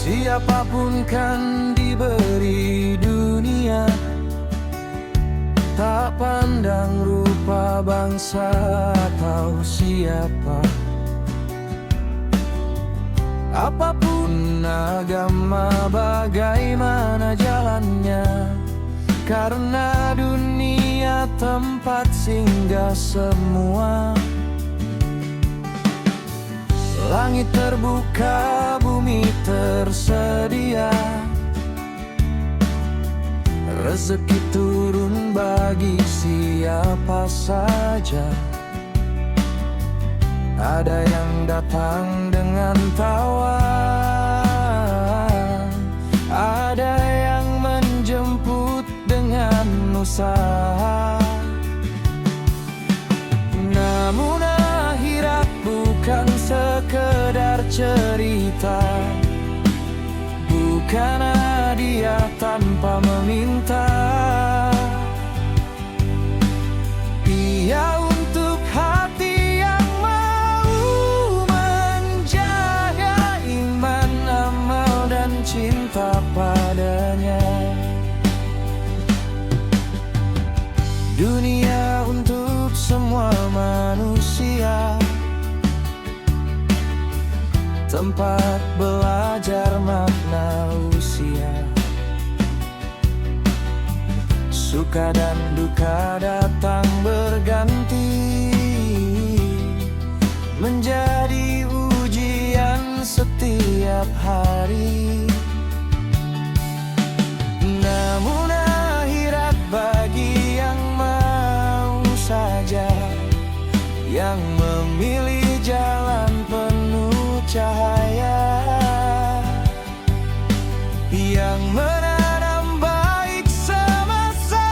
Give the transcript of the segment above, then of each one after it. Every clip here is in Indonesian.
Siapapun kan diberi dunia, tak pandang rupa, bangsa, atau siapa. Apapun agama, bagaimana jalannya, karena dunia tempat singgah semua. Langit terbuka, bumi tersedia, rezeki turun bagi siapa saja. Ada yang datang dengan tawa, ada yang menjemput dengan usaha. Namun akhirat bukan sekedar cerita, bukan hadiah tanpa meminta. Ia untuk hati yang mau menjaga iman, amal, dan cinta padanya. Dunia untuk semua manusia, tempat belajar makna usia. Suka dan duka datang berganti, menjadi ujian setiap hari. Namun akhirat bagi yang mau saja, yang memilih jalan penuh cahaya, yang menanam baik semasa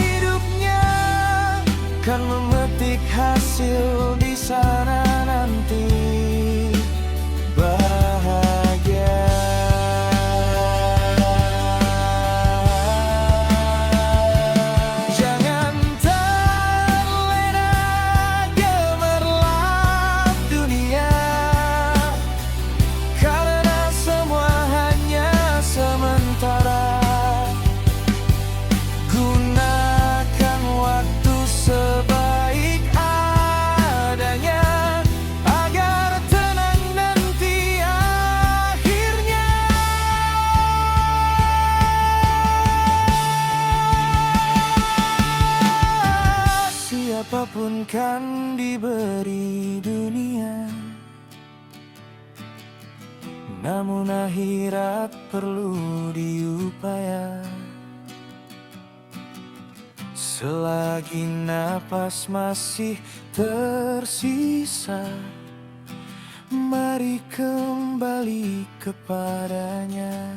hidupnya, kan memetik hasil di sana nanti bahagia. Jangan terlena gemerlap dunia, karena semua hanya sementara. Gunakan waktu sebaik adanya, agar tenang nanti akhirnya. Siapapun kan diberi dunia, namun akhirat perlu diupaya. Selagi napas masih tersisa, mari kembali kepadanya.